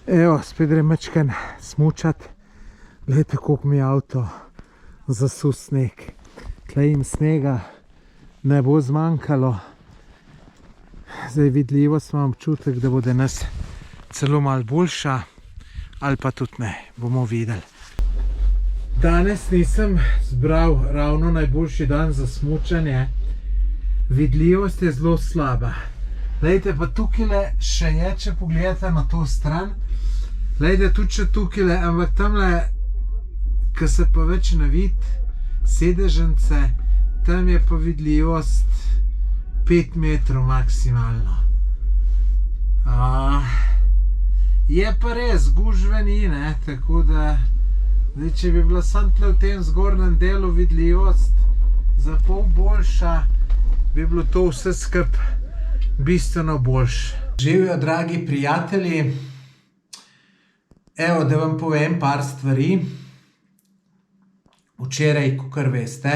Evo, spet grem mečken smučat. Glejte, koliko mi je avto zasul sneg. Tle jim snega ne bo zmanjkalo. Zdaj vidljivost imam občutek, da bo danes celo malo boljša, ali pa tudi ne, bomo videli. Danes nisem zbral ravno najboljši dan za smučanje. Vidljivost je zelo slaba. Glejte, pa tukaj še je, če pogledate na to stran. Glejte, tudi še tukaj, ampak tamle, ko se pa več ne vidi sedežence, tam je pa vidljivost 5 metrov maksimalno. Je pa res, gužve ni, ne, tako da, zdaj, če bi bila samo tle v tem zgornjem delu vidljivost za pol boljša, bi bilo to vse skup bistveno boljše. Živijo, dragi prijatelji. Evo, da vam povem par stvari. Včeraj, kakor veste,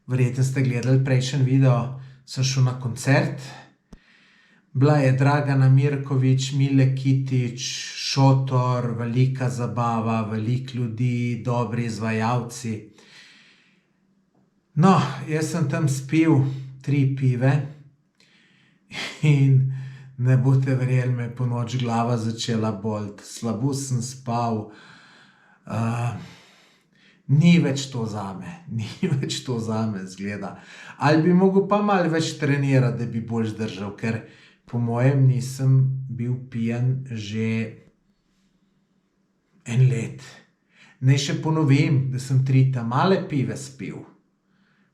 verjetno ste gledali prejšnji video, sem šel na koncert. Bila je Dragana Mirković, Mile Kitić, šotor, velika zabava, veliko ljudi, dobri izvajalci. No, jaz sem tam spil 3 pive in ne boste verjeli, me je po noč glava začela boleti. Slabo sem spal. Ni več to zame, zgleda. Ali bi mogel pa malo več trenirati, da bi bolj zdržal, ker po mojem nisem bil pijan že 1 let. Naj še ponovim, da sem 3 male pive spil.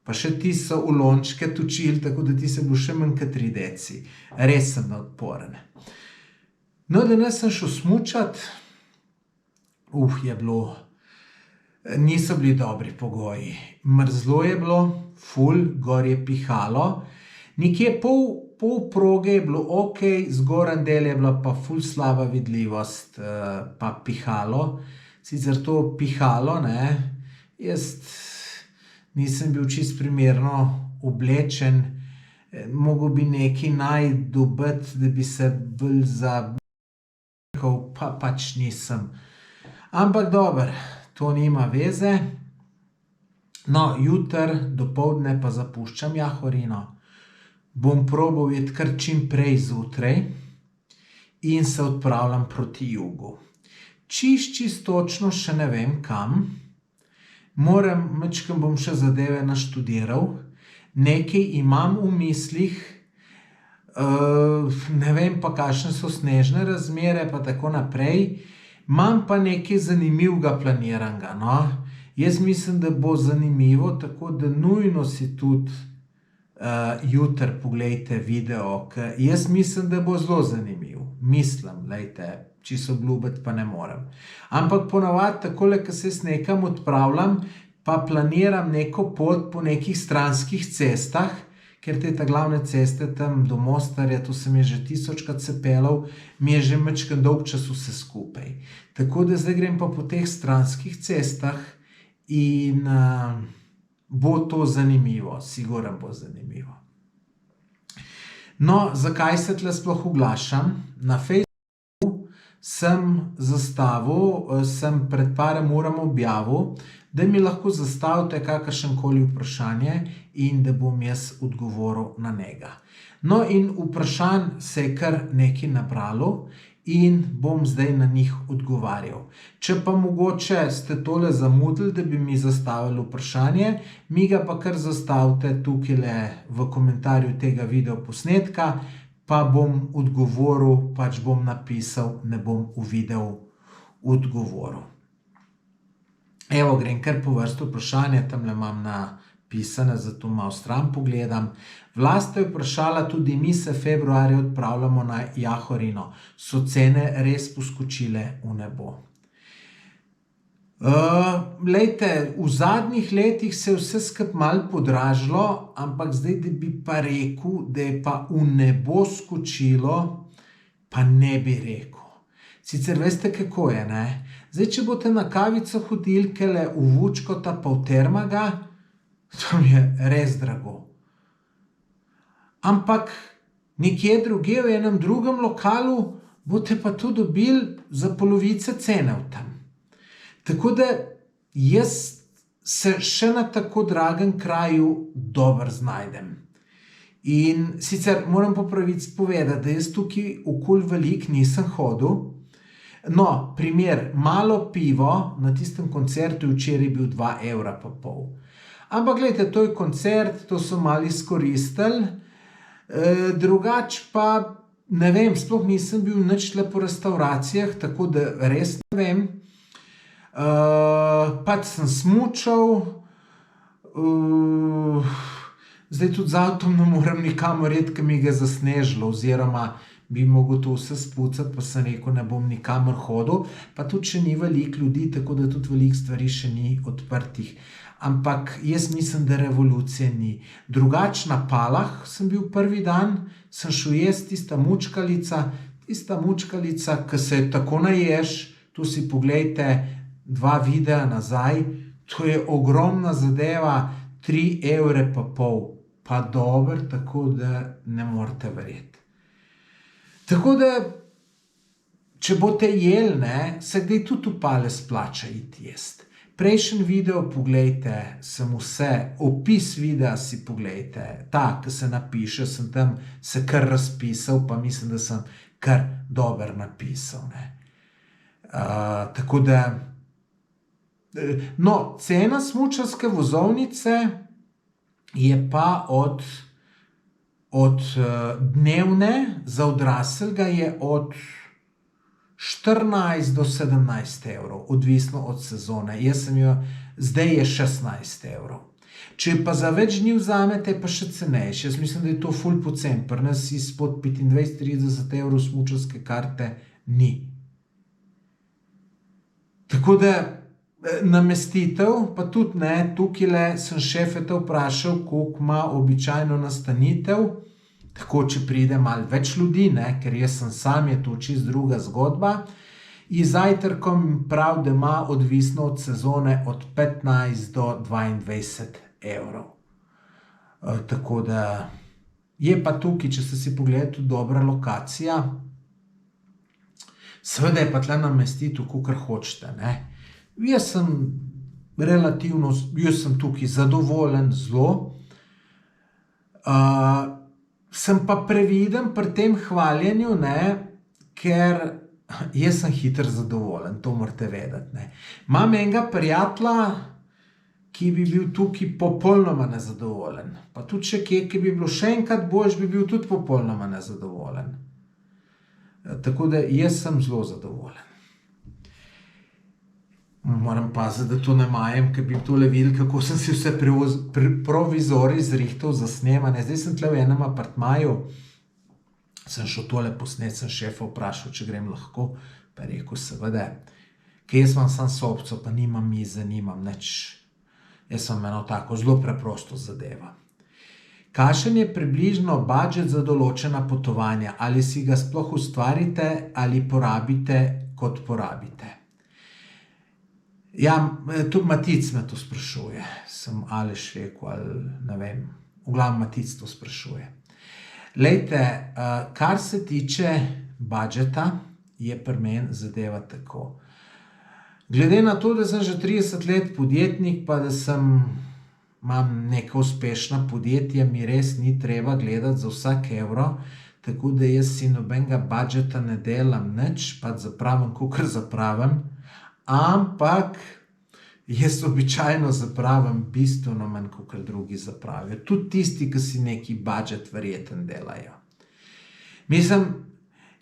Pa še ti so v lončke točili, tako da ti se bo še manj kot 3 deci. Res sem neodporen. No, danes sem šel smučat. Je bilo... Niso bili dobri pogoji. Mrzlo je bilo, ful, gor je pihalo. Nekje pol proge je bilo ok, zgoren del je bila pa ful slaba vidljivost, pa pihalo. Sicer to pihalo, ne, jaz nisem bil čist primerno oblečen. Mogel bi nekaj najdobiti, da bi se bolj zabrekal, pa pač nisem. Ampak dober. To nima veze. No, jutr dopoldne pa zapuščam Jahorino. Bom probal iti kar čim prej zjutraj in se odpravljam proti jugu. Čist točno še ne vem kam. Majčkeno bom še zadeve naštudiral. Nekaj imam v mislih, ne vem pa, kakšne so snežne razmere pa tako naprej. Imam pa nekaj zanimivega planiranega, no. Jaz mislim, da bo zanimivo, tako da nujno si tudi jutri poglejte video, ker jaz mislim, da bo zelo zanimiv. Mislim, glejte, čisto obljubiti pa ne morem. Ampak ponavadi takole, ko se jaz nekam odpravljam, pa planiram neko pot po nekih stranskih cestah, ker te glavne ceste tam do Mostarja, to se mi je že 1000krat se pelal, mi je že majčkeno dolg čas vse skupaj. Tako da zdaj grem pa po teh stranskih cestah in bo to zanimivo, sigurno bo zanimivo. No, zakaj se tle sploh oglašam? Na Facebooku sem zastavil, sem pred parem uram objavil, da mi lahko zastavite kakršenkoli vprašanje in da bom jaz odgovoril na njega. No, in vprašanj se je kar nekaj nabralo in bom zdaj na njih odgovarjal. Če pa mogoče ste tole zamudili, da bi mi zastavili vprašanje, mi ga pa kar zastavite tukajle v komentarju tega videoposnetka, pa bom odgovoril, pač bom napisal, ne bom v videu odgovoril. Evo, grem kar po vrstu vprašanja, tamle imam napisane, zato malo stran pogledam. Vlasta je vprašala, tudi mi se februarja odpravljamo na Jahorino. So cene res poskočile v nebo? Glejte, v zadnjih letih se je vse skup malo podražilo, ampak zdaj, da bi pa rekel, da je pa v nebo skočilo, pa ne bi rekel. Sicer veste, kako je, ne? Zdaj, če boste na kavico hodili kele v Vučkota pa v Termaga, to mi je res drago. Ampak nekje drugje v enem drugem lokalu boste pa to dobili za polovice cene v tam. Tako da jaz se še na tako dragem kraju dobro znajdem. In sicer moram po pravici povedati, da jaz tukaj okoli veliko nisem hodil. No, primer, Malo pivo na tistem koncertu včeraj bil 2,5 evra. Ampak gledajte, to je koncert, to so malo izkoristili. Drugače pa, ne vem, sploh nisem bil nič tle po restauracijah, tako da res ne vem. Pač sem smučal, zdaj tudi z avtom ne morem nikamor iti, ker mi ga je zasnežilo, oziroma bi mogel to vse spucati, pa sem rekel, ne bom nikamor hodil, pa tudi še ni veliko ljudi, tako da tudi veliko stvari še ni odprtih. Ampak jaz mislim, da revolucije ni. Drugač na Palah sem bil prvi dan, sem šel jesti tista mučkalica, ki se je tako naješ, tu si poglejte 2 videa nazaj, to je ogromna zadeva, 3,5 evre, pa dober, tako da ne morete verjeti. Tako da, če boste jeli, se kdaj tudi v Pale splača iti jesti. Prejšnji video poglejte, sem vse, opis videa si poglejte, ta, ki se napiše, sem tam se kar razpisal, pa mislim, da sem kar dober napisal. Tako da, no, cena smučarske vozovnice je pa od dnevne, za odraslega je od 14 do 17 evrov, odvisno od sezone. Zdaj je 16 evrov. Če pa za več dni vzamete, pa še cenejše. Jaz mislim, da je to ful pocen. Pri nas izpod 25-30 evrov smučarske karte ni. Tako da namestitev, pa tudi ne, tukajle sem šefeta vprašal, koliko ima običajno nastanitev. Tako, če pride malo več ljudi, ker jaz sem sam, je to čisto druga zgodba. In zajtrkom prav, da ima odvisno od sezone od 15 do 22 evrov. Tako da je pa tukaj, če ste si pogledali, tudi dobra lokacija. Seveda je pa tle namestitev, kakor hočete. Jaz sem tukaj zadovoljen zelo. Sem pa previden pri tem hvaljenju, ker jaz sem hitro zadovoljen, to morate vedeti. Imam enega prijatelja, ki bi bil tukaj popolnoma nezadovoljen. Pa tudi še kje, ki bi bilo še enkrat boljše, bi bil tudi popolnoma nezadovoljen. Tako da jaz sem zelo zadovoljen. Moram paziti, da to ne majem, ker bi tole videli, kako sem si vse provizori zrihtal za snemanje. Zdaj sem tle v enem apartmaju, sem šel tole posnet, sem šefa vprašal, če grem lahko, pa je rekel, seveda, ker jaz imam sam sobico, pa nimam mize, nimam nič. Jaz sem eno tako zelo preprosto zadeva. Kakšen je približno budžet za določena potovanja? Ali si ga sploh ustvarite ali porabite, kot porabite? Ja, tudi Matic me to sprašuje. Sem Aleš rekel, ali ne vem. V glavnem Matic to sprašuje. Lejte, kar se tiče budžeta, je pri meni zadeva tako. Glede na to, da sem že 30 let podjetnik, pa da imam neka uspešna podjetja, mi res ni treba gledati za vsak evro, tako da jaz si nobenega budžeta ne delam nič, pa zapravim, kakor zapravim. Ampak jaz običajno zapravim bistveno manj, kakor drugi zapravijo. Tudi tisti, ki si neki budžet verjeten delajo. Mislim,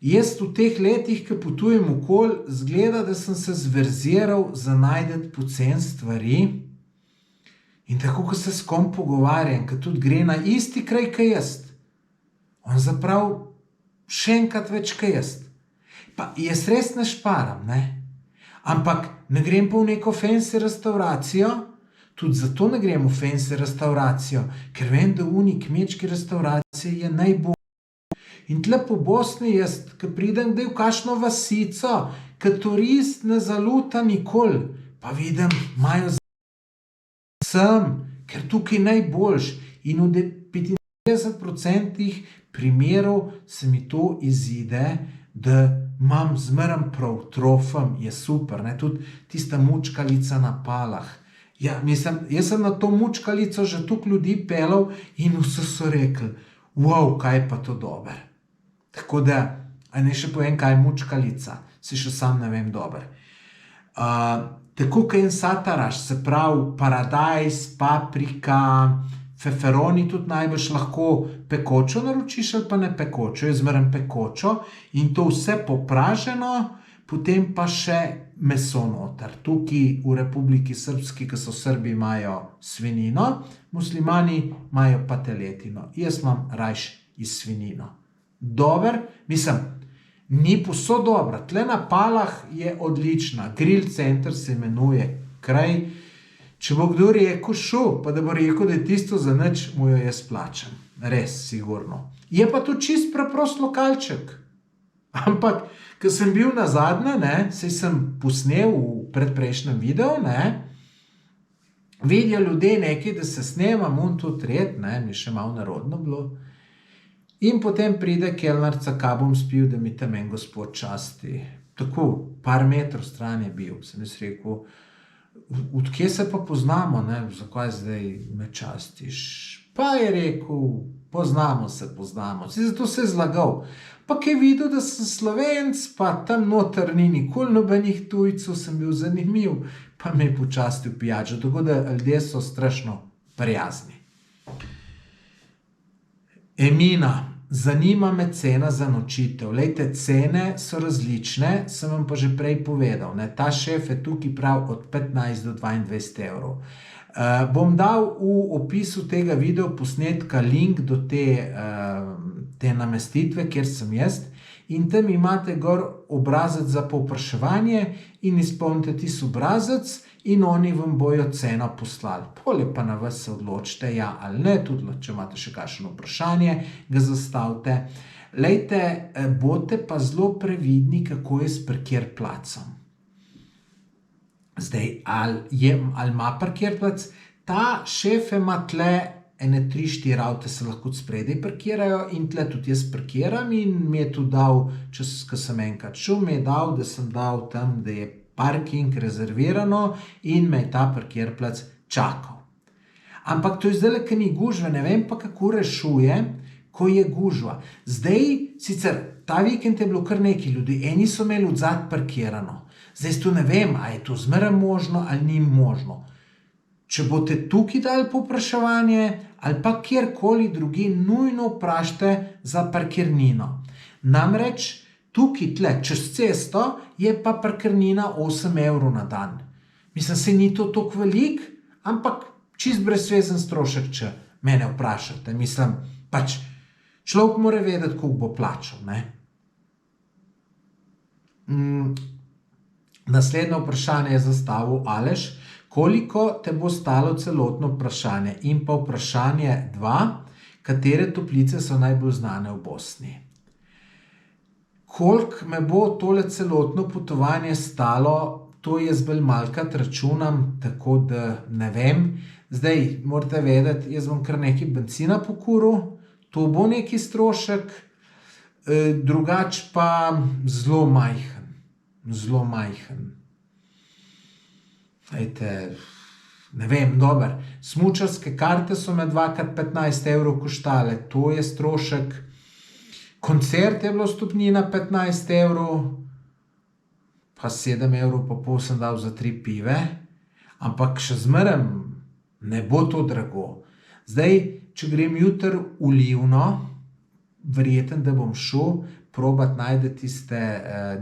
jaz v teh letih, ki potujem okoli, zgleda, da sem se zverziral za najdeti pocen stvari. In tako, ko se s kom pogovarjam, ki tudi gre na isti kraj, kaj jaz, on zaprav še enkrat več, kaj jaz. Pa jaz res ne šparam, Ampak ne grem pa v neko fancy restauracijo, tudi zato ne grem v fancy restauracijo, ker vem, da v uni kmečki restauraciji je najbolj. In tle po Bosni jaz, ko pridem kdaj v kakšno vasico, ko turist ne zaluta nikoli, pa vidim, imajo sem, ker tukaj najboljš. In v 95% primerov se mi to izide, da imam zmeraj prav, trofim, je super, ne, tudi tista mučkalica na palah. Ja, mislim, jaz sem na to mučkalico že toliko ljudi pelal in vsi so rekli, wow, kaj je pa to dober. Tako da, a ne še povem, kaj je mučkalica, si še sam ne vem dober. Tako kot en sataraš, se pravi paradajz, paprika, feferoni tudi najbrž lahko pekočo naročiš ali pa ne pekočo, jaz zmeraj pekočo in to vse popraženo, potem pa še meso noter. Tukaj v Republiki Srpski, ki so Srbi, imajo svinino, muslimani imajo pa teletino. Jaz imam rajš iz svinino. Dober, mislim, ni povsod dobra. Tle na Palah je odlična. Grill center se imenuje kraj. Če bo kdo rekel šel, pa da bo rekel, da je tisto za nič, mu jo jaz plačam. Res, sigurno. Je pa to čist preprost lokalček. Ampak, ko sem bil nazadnje, ne, saj sem posnel v predprejšnjem videu, ne, vidijo ljudje nekaj, da se snemam in to tret, ne, mi še malo narodno bilo. In potem pride kelnarca, kaj bom spil, da mi tam en gospod časti. Tako, par metrov stran je bil. Sem jaz rekel, odkje se pa poznamo, ne, zakaj zdaj me častiš? Pa je rekel, poznamo se. Zato se je zlagal. Pa ki je videl, da sem Slovenc, pa tam noter ni nikoli nobenih tujcev, sem bil zanimiv, pa me je počastil pijačo. Tako da ljudje so strašno prijazni. Emina, zanima me cena za nočitev. Lejte, cene so različne, sem vam pa že prej povedal. Ne? Ta šef je tukaj prav od 15 do 22 evrov. Bom dal v opisu tega video posnetka link do te namestitve, kjer sem jaz, in tam imate gor obrazec za povpraševanje in izpolnite tisti obrazec in oni vam bojo ceno poslali. Pole pa na vas se odločite, ja ali ne, tudi če imate še kakšno vprašanje, ga zastavite. Lejte, bodite pa zelo previdni, kako je s parkirplacem. Zdaj, ali ima parkirplac? Ta šef ima tle ene 3-4 avte se lahko spredaj parkirajo in tle tudi jaz parkiram in mi je tu dal, ko sem enkrat šel, mi je dal, da sem dal tam, da je parking rezervirano in me je ta parkirplac čakal. Ampak to je zdaj, ker ni gužve, ne vem pa, kako rešuje, ko je gužva. Zdaj, sicer, ta vikend je bilo kar nekaj ljudi, eni so imeli odzad parkirano. Zdaj tu ne vem, a je to zmeraj možno ali ni možno. Če boste tukaj dali povpraševanje ali pa kjerkoli drugi, nujno vprašajte za parkirnino. Namreč tukaj tle, čez cesto, je pa parkirnina 8 evrov na dan. Mislim, se ni to toliko velik, ampak čist brezvezen strošek, če mene vprašate. Mislim, pač človek mora vedeti, koliko bo plačal, ne. Naslednje vprašanje je zastavil Aleš. Koliko te bo stalo celotno vprašanje? In pa vprašanje 2. Katere toplice so najbolj znane v Bosni? Koliko me bo tole celotno potovanje stalo, to jaz bolj malkrat računam, tako da ne vem. Zdaj, morate vedeti, jaz bom kar nekaj bencina pokuril, to bo neki strošek, drugače pa zelo majhen. Zelo majhen. Ejte, ne vem, dober. Smučarske karte so me 2x15 evrov koštale, to je strošek. Koncert je bilo stopnina 15 evrov, pa 7 evrov pa pol sem dal za 3 pive, ampak še zmeraj ne bo to drago. Zdaj, če grem jutri v Livno, verjetno, da bom šel probat najti tiste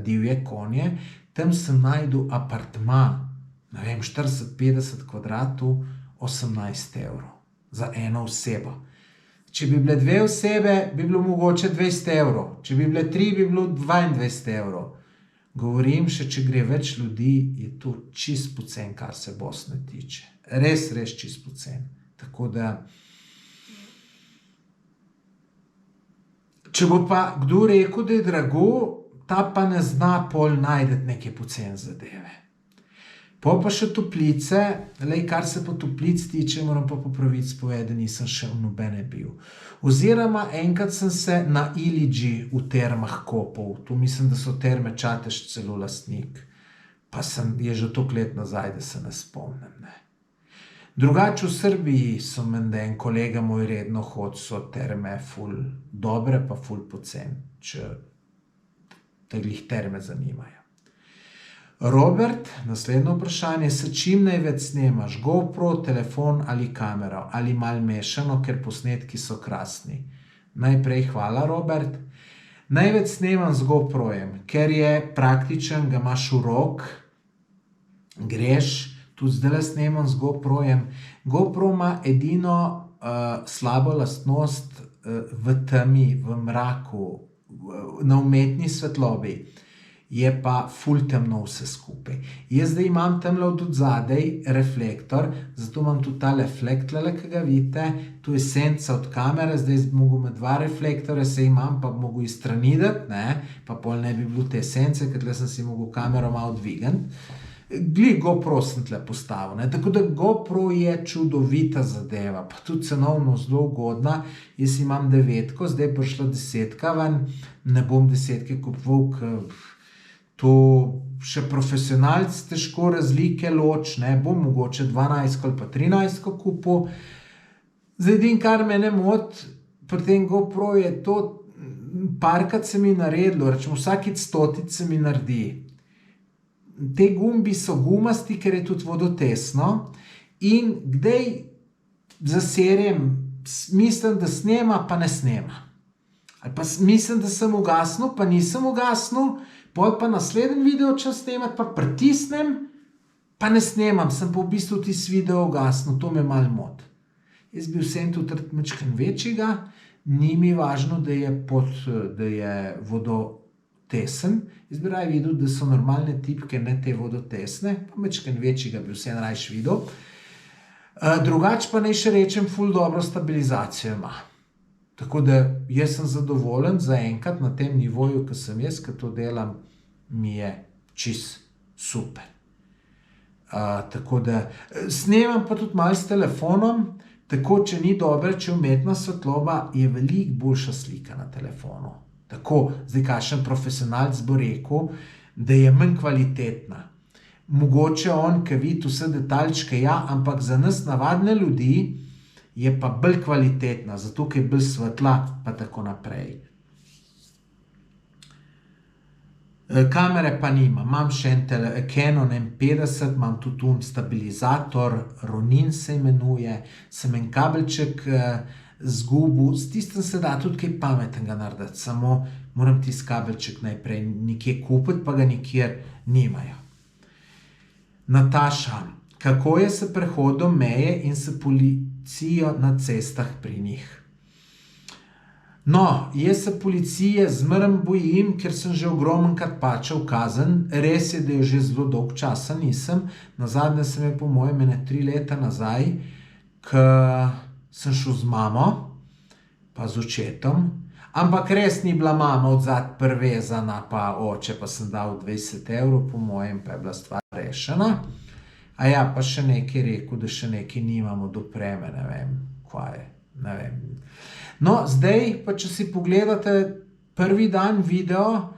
divje konje, tam sem najdel apartma, ne vem, 40-50 kvadratov, 18 evrov za eno osebo. Če bi bile 2 osebe, bi bilo mogoče 200 evrov. Če bi bile 3, bi bilo 22 evrov. Govorim še, če gre več ljudi, je to čist pocen, kar se Bosne tiče. Res čist pocen. Tako da, če bo pa kdo rekel, da je drago, ta pa ne zna pol najdeti neke pocen zadeve. Pa še toplice, kar se pa toplic tiče, moram pa po pravici povedati, da nisem še v nobene bil. Oziroma enkrat sem se na Ilidži v termah kopal, tu mislim, da so Terme Čatež celo lastnik, pa je že toliko let nazaj, da se ne spomnim. Ne. Drugače v Srbiji so menda en kolega moj redno hod, so terme ful dobre, pa ful pocen, če te glih terme zanimajo. Robert, naslednje vprašanje, s čim največ snemaš? GoPro, telefon ali kamero? Ali mal mešano, ker posnetki so krasni? Najprej hvala, Robert. Največ snemam z GoProjem, ker je praktičen, ga imaš v rok, greš, tudi zdaj snemam z GoProjem. GoPro ima edino slabo lastnost v temi, v mraku, na umetni svetlobi. Je pa ful temno vse skupaj. Jaz zdaj imam temle od zadaj reflektor, zato imam tudi tale flekt, ki ga vidite, tu je senca od kamere, zdaj mogo imeti dva reflektorja, se imam, pa mogo iztranidati, pa pol ne bi bilo te sence, ker tle sem si mogo kamero malo dvigati. Glih GoPro sem tle postavil, tako da GoPro je čudovita zadeva, pa tudi cenovno zelo ugodna. Jaz imam 9, zdaj je prišla 10 ven, ne bom 10 kupoval, ker to še profesionalc težko razlike loč, bom mogoče 12 ali pa 13 kupil. Zdaj edin, kar me ne moti, pri tem GoPro je to, parkrat se mi naredilo, rečemo vsakič 100 se mi naredi. Te gumbi so gumasti, ker je tudi vodotesno in kdaj zaserjem, mislim, da snema, pa ne snema. Ali pa mislim, da sem ugasnil, pa nisem ugasnil, pol pa naslednji video čas snemati, pa pritisnem, pa ne snemam, sem pa v bistvu tisti video ugasnil, to me malo moti. Jaz bi vsem tudi majčkeno večjega, ni mi važno, da je vodotesen, jaz bi raje videl, da so normalne tipke, ne te vodotesne, pa majčkeno večjega bi vsem rajš videl. Drugače pa naj še rečem, ful dobro stabilizacijo ima. Tako da jaz sem zadovoljen za enkrat na tem nivoju, ki sem jaz, ki to delam, mi je čist super. Tako da snemam pa tudi malo s telefonom, tako če ni dobre, če umetna svetloba, je veliko boljša slika na telefonu. Tako, zdaj kakšen profesionalc bo rekel, da je manj kvalitetna. Mogoče on, ki vidi vse detaljčke, ja, ampak za nas navadne ljudi je pa bolj kvalitetna, zato ker je bolj svetla, pa tako naprej. Kamere pa nima, imam še en Canon M50, imam tudi stabilizator, Ronin se imenuje, sem en kabelček zgubil, s tistem se da tudi kaj pametnega narediti, samo moram tisti kabelček najprej nekje kupiti, pa ga nikjer nimajo. Nataša, kako je s prehodom meje in s policijo na cestah pri njih? No, jaz se policije zmeraj bojim, ker sem že ogromnkrat plačal kazen. Res je, da jo že zelo dolg časa nisem. Nazadnje sem je po mojem 3 leta nazaj, ko sem šel z mamo, pa z očetom. Ampak res ni bila mama odzad privezana, pa oče, pa sem dal 20 evrov, po mojem pa je bila stvar rešena. A ja, pa še nekaj rekel, da še nekaj nimamo dopreme, ne vem, kaj je, ne vem. No, zdaj, pa če si pogledate prvi dan video,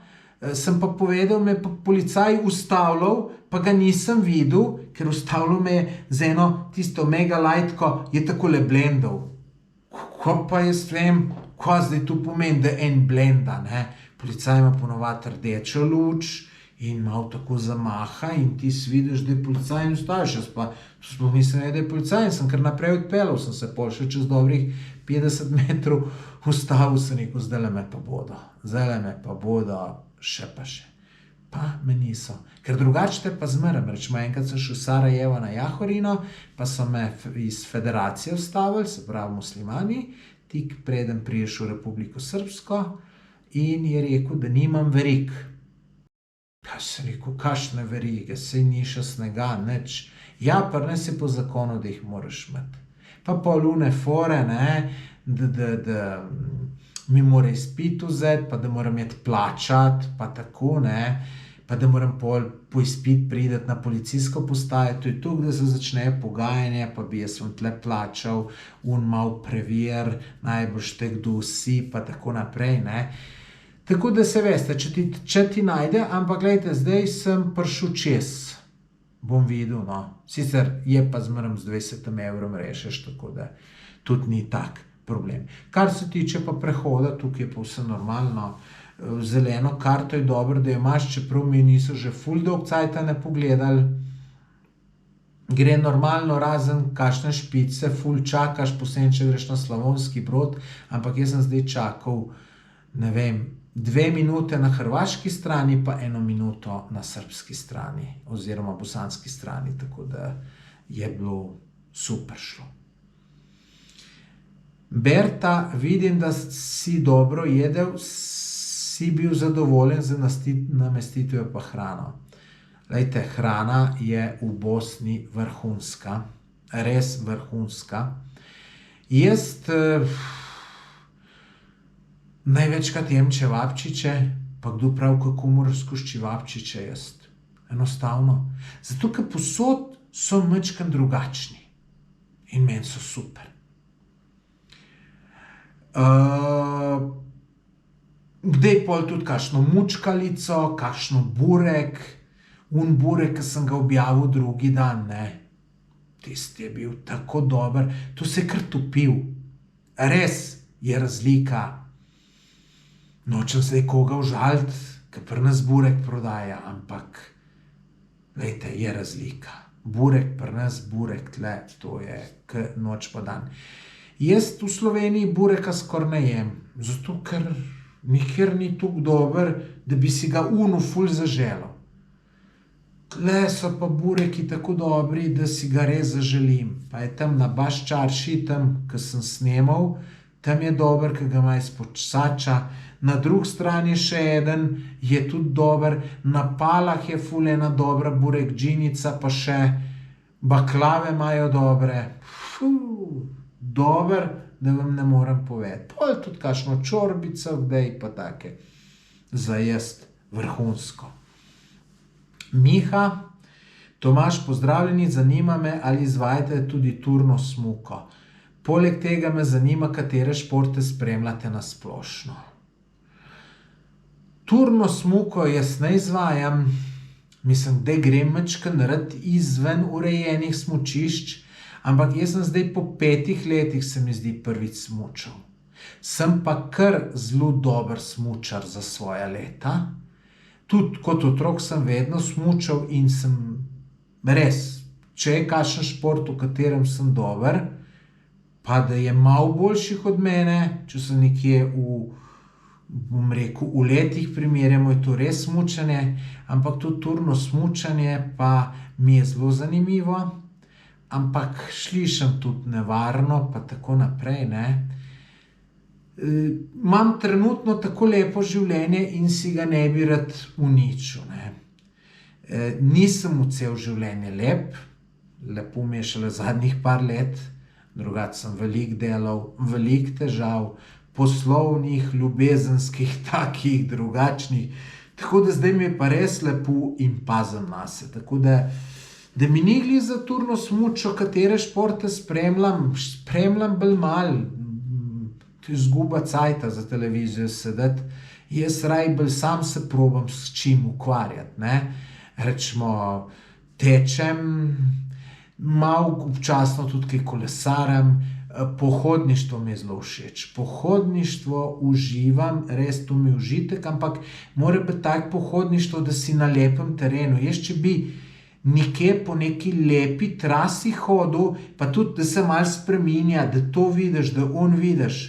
sem pa povedal, me pa policaj ustavljal, pa ga nisem videl, ker ustavljal me z eno tisto mega lightko, je takole blendal. Ko pa jaz vem, kaj zdaj tu pomeni, da en blenda, ne? Policaj ima ponovati rdečo luč, in malo tako zamaha in ti si vidiš, da je policaj in ustaviš. Jaz pa sploh nisem vedel, da je policaj in sem kar naprej odpeljal, sem se pol še čez dobrih 50 metrov ustavil, sem rekel, zdajle me pa bodo, še pa še. Pa me niso. Ker drugače te pa zmerem, rečemo, enkrat sem šel v Sarajevo na Jahorino, pa so me iz federacije ustavili, se pravi muslimani, tik preden priješ v Republiko Srpsko in je rekel, da nimam verig. Ja, sem rekel, kakšne verige, sej ni še snega, nič. Ja, pa ne si po zakonu, da jih moraš imeti. Pa pol one fore, da mi mora izpit vzeti, pa da moram imeti plačati, pa tako, pa da moram po izpit priti na policijsko postajo, to je tukaj, da se začne pogajanje, pa bi jaz tle plačal, mal previr, najbolj te kdo si, pa tako naprej, ne. Tako da se veste, če ti najde, ampak gledajte, zdaj sem prišel čez, bom videl, no. Sicer je pa zmeraj z 20 evrom rešeš, tako da tudi ni tak problem. Kar se tiče pa prehoda, tukaj je pa vse normalno. Zeleno karto je dobro, da jo imaš, čeprav mi niso že ful dolg cajta ne pogledali. Gre normalno, razen kakšne špice, ful čakaš, posebej če greš na Slavonski Brod, ampak jaz sem zdaj čakal, ne vem, 2 minute na hrvaški strani, pa 1 minuto na srbski strani, oziroma bosanski strani, tako da je bilo super šlo. Berta, vidim, da si dobro jedel, si bil zadovoljen z namestitvijo pa hrano. Glejte, hrana je v Bosni vrhunska, res vrhunska. Jaz največkrat jem čevapčiče, pa kdo prav, kako moraš skozi čevapčiče jesti. Enostavno. Zato, ker posod so majčkeno drugačni. In meni so super. Kdaj pol tudi kakšno mučkalico, kakšno burek, burek, ki sem ga objavil drugi dan, ne. Tisti je bil tako dober, to se je kar topil. Res je razlika. Nočem zdaj koga užaliti, ker pri nas burek prodaja, ampak glejte, je razlika. Burek pri nas, burek tle, to je k noč pa dan. Jaz v Sloveniji bureka skoraj ne jem, zato ker nikjer ni tako dober, da bi si ga ful zaželel. Tle so pa bureki tako dobri, da si ga res zaželim. Pa je tam na Baščarši, tam, ko sem snemal, tam je dober, ki ga ima izpod sača. Na drugi strani še eden je tudi dober, na Palah je ful ena dobra burek džinica, pa še baklave imajo dobre. Dober, da vam ne morem povedati. Pol tudi kakšno čorbico, kdaj pa take. Za jesti vrhunsko. Miha, Tomaž, pozdravljeni, zanima me, ali izvajate tudi turno smuko. Poleg tega me zanima, katere športe spremljate na splošno. Turno smuko jaz ne izvajam, mislim, da grem majčkeno rad izven urejenih smučišč, ampak jaz sem zdaj po 5 letih, se mi zdi, prvič smučal. Sem pa kar zelo dober smučar za svoja leta. Tudi kot otrok sem vedno smučal in sem res, če je kakšen šport, v katerem sem dober, pa da je malo boljših od mene, če so nekje bom rekel, v letih primerjamo, je to res smučanje, ampak to turno smučanje pa mi je zelo zanimivo. Ampak slišim tudi nevarno, pa tako naprej, ne. Imam trenutno tako lepo življenje in si ga ne bi rad uničil, ne. Nisem v cel življenje lep, lepo mi je šele zadnjih par let, drugače sem veliko delal, veliko težav, poslovnih, ljubezenskih, takih, drugačnih, tako da zdaj mi je pa res lepo in pazim nase, tako da mi ni glih za turno smučo, katere športe spremljam bolj malo, to je izguba cajta za televizijo sedeti, jaz raje bolj sam se probam s čim ukvarjati, ne, rečemo, tečem, malo občasno tudi kaj kolesarim, pohodništvo mi je zelo všeč, pohodništvo uživam, res to mi je užitek, ampak mora biti tako pohodništvo, da si na lepem terenu, jaz če bi nekje po neki lepi trasi hodil, pa tudi, da se malo spreminja, da to vidiš, da vidiš.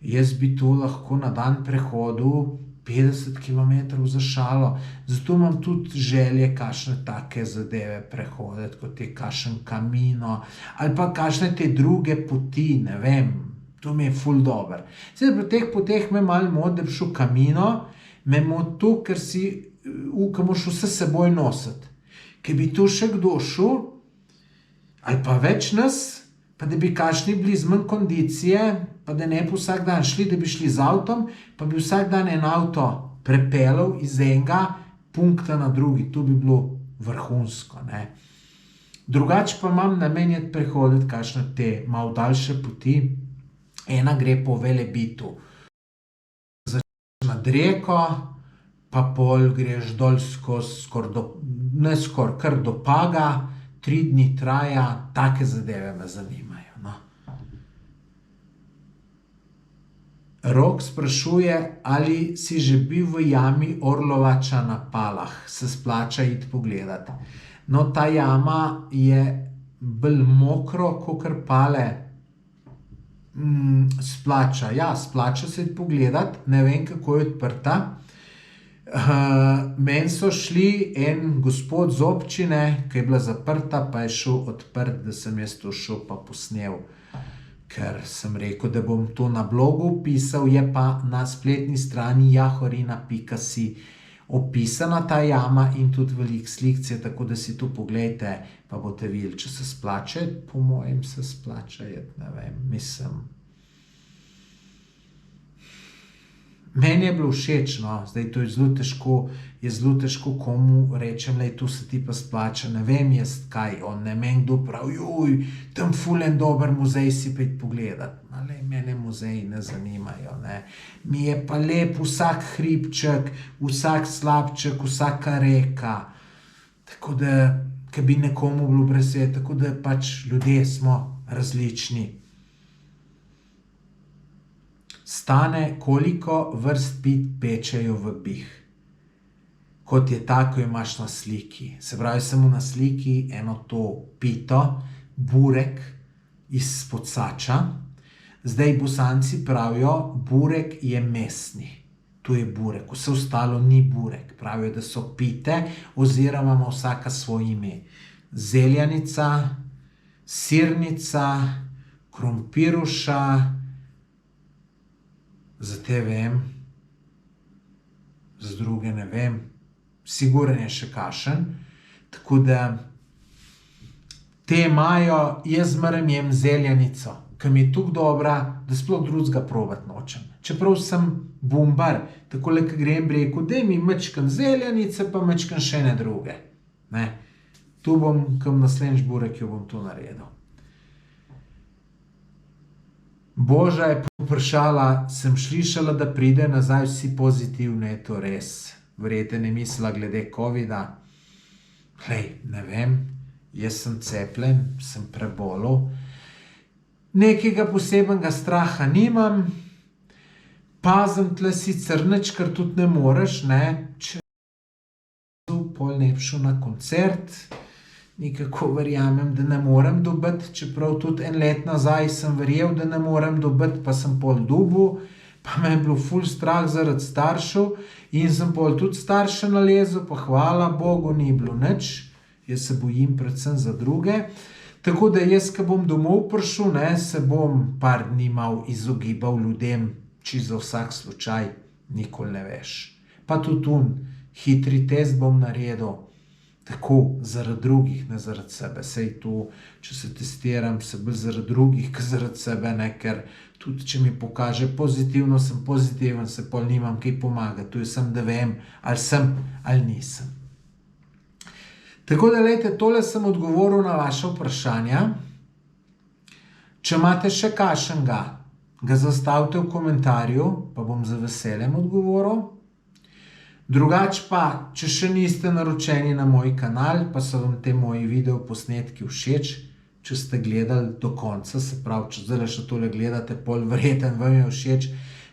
Jaz bi to lahko na dan prehodil 50 kilometrov za šalo, zato imam tudi želje kakšne take zadeve prehoditi, kot je kakšen Camino, ali pa kakšne te druge poti, ne vem, to mi je ful dober. Zdaj, pri teh poteh me malo moti, da bi šel Camino, me moti to, ker moraš vse seboj nositi. Ker bi tu še kdo šel, ali pa več nas, pa da bi kakšni bili z manj kondicije, pa da ne bi vsak dan šli, da bi šli z avtom, pa bi vsak dan en avto prepeljal iz enega punkta na drugi, to bi bilo vrhunsko, ne. Drugače pa imam namen je prehoditi kakšne te malo daljše poti. Ena gre po Velebitu. Začneš nad reko, pa pol greš dol skozi, kar do Paga, 3 dni traja, take zadeve me zanimajo, no. Rok sprašuje, ali si že bil v jami Orlovača na Palah, se splača iti pogledat. No, ta jama je bolj mokro, kakor Pale. Splača, ja, splača se iti pogledat, ne vem, kako je odprta. Meni so šli en gospod z občine, ki je bila zaprta, pa je šel odprt, da sem jaz to šel pa posnel. Ker sem rekel, da bom to na blogu pisal, je pa na spletni strani jahorina.si opisana ta jama in tudi veliko slikce, tako da si to poglejte, pa boste videli, če se splača. Po mojem se splača, ne vem, mislim. Meni je bilo všeč, no, zdaj to je zelo težko komu rečem, lej, to se ti pa splača, ne vem jaz kaj, ne meni kdo pravi, tam ful en dober muzej si pa iti pogledat. Lej, mene muzeji ne zanimajo, ne. Mi je pa lep vsak hribček, vsak slapček, vsaka reka, tako da, ke bi nekomu bilo brez veze, tako da pač ljudje smo različni. Stane, koliko vrst pit pečejo v BIH. Kot je ta, ko imaš na sliki. Se pravi, samo na sliki eno to pito, burek iz Podsača. Zdaj Bosanci pravijo, burek je mesni. To je burek, vse ostalo ni burek. Pravijo, da so pite oziroma ima vsaka svoje ime. Zeljanica, sirnica, krompiruša, za te vem, za druge ne vem, sigurno je še kakšen, tako da te imajo, jaz zmeraj jem zeljanico, ki mi je tako dobra, da sploh drugega probati nočem. Čeprav sem bumbar, takole, ko grem, bi rekel, daj mi majčkeno zeljanice, pa majčkeno še ne druge. Ne, tu bom, ko naslednjič burek, jo bom to naredil. Boža je vprašala, sem slišala, da pride nazaj vsi pozitivni, je to res? Verjetno je mislila glede covida. Glej, ne vem, jaz sem cepljen, sem prebolel. Nekega posebnega straha nimam, pazim tle sicer nič, ker tudi ne moreš, ne, če pol ne bi šel na koncert, nekako verjamem, da ne morem dobiti, čeprav tudi en let nazaj sem verjel, da ne morem dobiti, pa sem pol dobil, pa me je bilo ful strah zaradi staršev in sem pol tudi starše nalezel, pa hvala Bogu ni bilo nič, jaz se bojim predvsem za druge. Tako da jaz, ko bom domov prišel, ne, se bom par dni malo izogibal ljudem, čisto za vsak slučaj, nikoli ne veš. Pa tudi hitri test bom naredil, tako, zaradi drugih, ne zaradi sebe. Sej to, če se testiram, se bolj zaradi drugih, kot zaradi sebe, ne, ker tudi, če mi pokaže pozitivno, sem pozitiven, se pol nimam kaj pomagati. To je samo, da vem, ali sem, ali nisem. Tako da, lejte, tole sem odgovoril na vaše vprašanja. Če imate še kakšnega, ga zastavite v komentarju, pa bom z veseljem odgovoril. Drugače pa, če še niste naročeni na moj kanal, pa so vam te moji video posnetki všeč, če ste gledali do konca, se pravi, če zdaj še tole gledate, pol verjetno vam je všeč,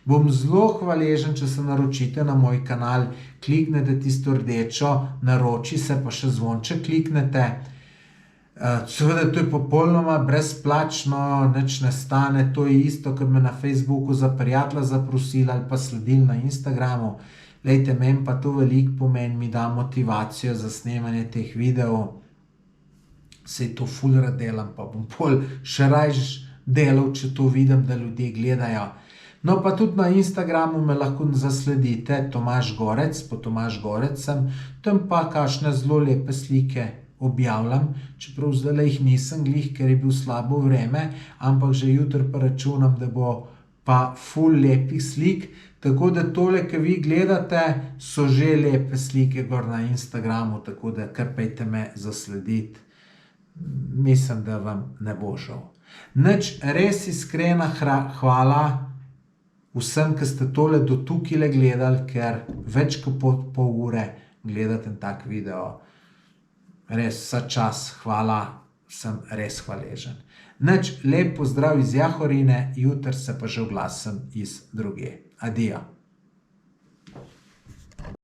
bom zelo hvaležen, če se naročite na moj kanal, kliknete tisto rdečo, naroči se, pa še zvonček kliknete. Seveda, to je popolnoma brezplačno, nič ne stane, to je isto, kot me na Facebooku za prijatelja zaprosili ali pa sledili na Instagramu. Lejte, meni pa to veliko pomeni, mi da motivacijo za snemanje teh videov. Sej to ful rad delam, pa bom pol še rajš delal, če to vidim, da ljudje gledajo. No, pa tudi na Instagramu me lahko zasledite, Tomaž Gorec, po Tomaž Gorec sem, tam pa kakšne zelo lepe slike objavljam, čeprav zdaj jih nisem glih, ker je bil slabo vreme, ampak že jutri pa računam, da bo pa ful lepih slik, Tako da tole, ki vi gledate, so že lepe slike gor na Instagramu, tako da kar pejte me zaslediti. Mislim, da vam ne bo žal. Nič, res iskrena hvala vsem, ki ste tole do tukaj gledali, ker več kot pol ure gledate tak video. Res vsa čas, hvala, sem res hvaležen. Nič, lep pozdrav iz Jahorine, jutri se pa že oglasim iz drugje. Adijo.